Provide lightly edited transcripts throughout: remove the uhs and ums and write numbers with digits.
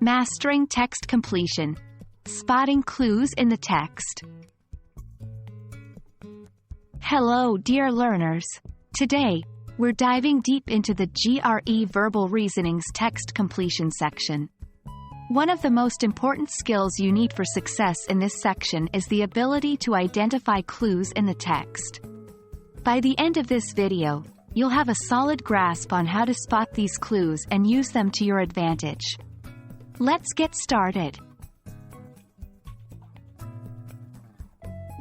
Mastering text completion. Spotting clues in the text. Hello, dear learners. Today, we're diving deep into the GRE Verbal Reasoning's text completion section. One of the most important skills you need for success in this section is the ability to identify clues in the text. By the end of this video, you'll have a solid grasp on how to spot these clues and use them to your advantage. Let's get started.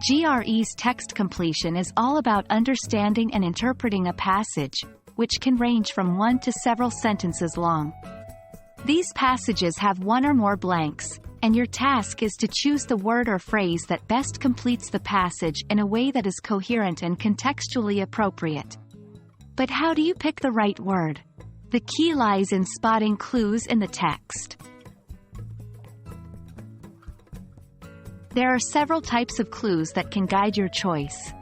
GRE's text completion is all about understanding and interpreting a passage, which can range from one to several sentences long. These passages have one or more blanks, and your task is to choose the word or phrase that best completes the passage in a way that is coherent and contextually appropriate. But how do you pick the right word? The key lies in spotting clues in the text. There are several types of clues that can guide your choice.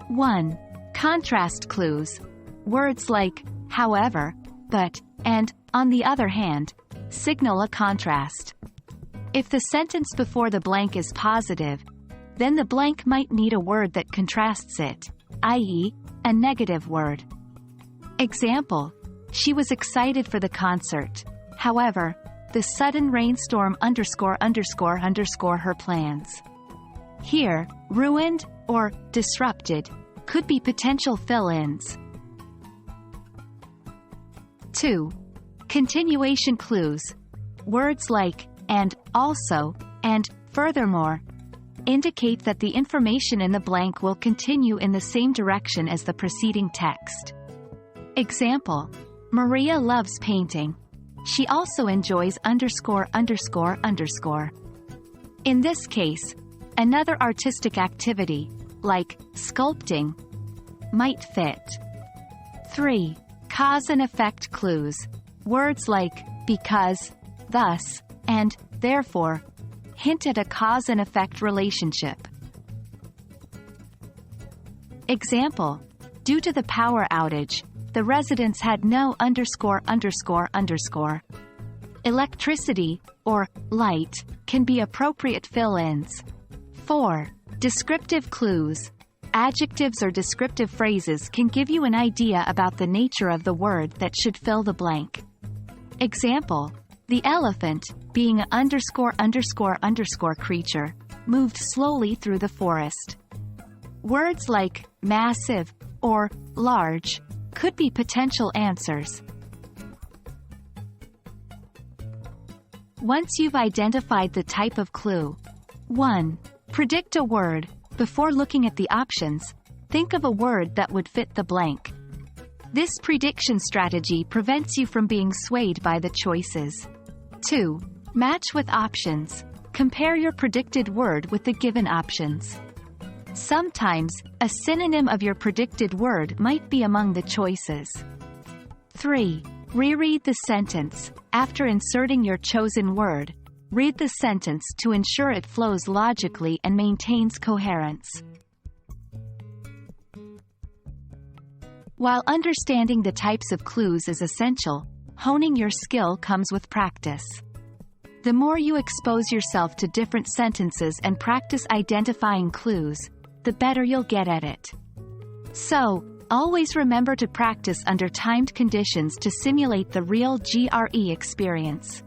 1. Contrast clues. Words like, however, but, and, on the other hand, signal a contrast. If the sentence before the blank is positive, then the blank might need a word that contrasts it, i.e., a negative word. Example: she was excited for the concert. However, the sudden rainstorm ___ her plans. Here, ruined or disrupted could be potential fill-ins. 2. Continuation clues. Words like, and, also, and, furthermore, indicate that the information in the blank will continue in the same direction as the preceding text. Example: Maria loves painting. She also enjoys ____. In this case, another artistic activity, like sculpting, might fit. 3. Cause and effect clues. Words like because, thus, and therefore hint at a cause and effect relationship. Example: due to the power outage, the residents had no ____. Electricity, or light, can be appropriate fill-ins. 4. Descriptive clues. Adjectives or descriptive phrases can give you an idea about the nature of the word that should fill the blank. Example: the elephant, being a ____ creature, moved slowly through the forest. Words like massive or large could be potential answers. Once you've identified the type of clue, 1. Predict a word. Before looking at the options, think of a word that would fit the blank. This prediction strategy prevents you from being swayed by the choices. 2. Match with options. Compare your predicted word with the given options. Sometimes, a synonym of your predicted word might be among the choices. 3. Reread the sentence. After inserting your chosen word, read the sentence to ensure it flows logically and maintains coherence. While understanding the types of clues is essential, honing your skill comes with practice. The more you expose yourself to different sentences and practice identifying clues, the better you'll get at it. So, always remember to practice under timed conditions to simulate the real GRE experience.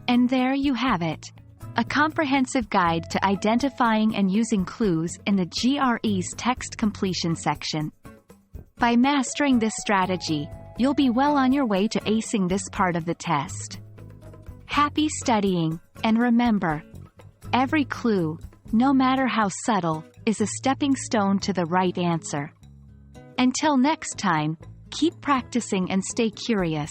And there you have it. A comprehensive guide to identifying and using clues in the GRE's text completion section. By mastering this strategy, you'll be well on your way to acing this part of the test. Happy studying, and remember, every clue, no matter how subtle, is a stepping stone to the right answer. Until next time, keep practicing and stay curious.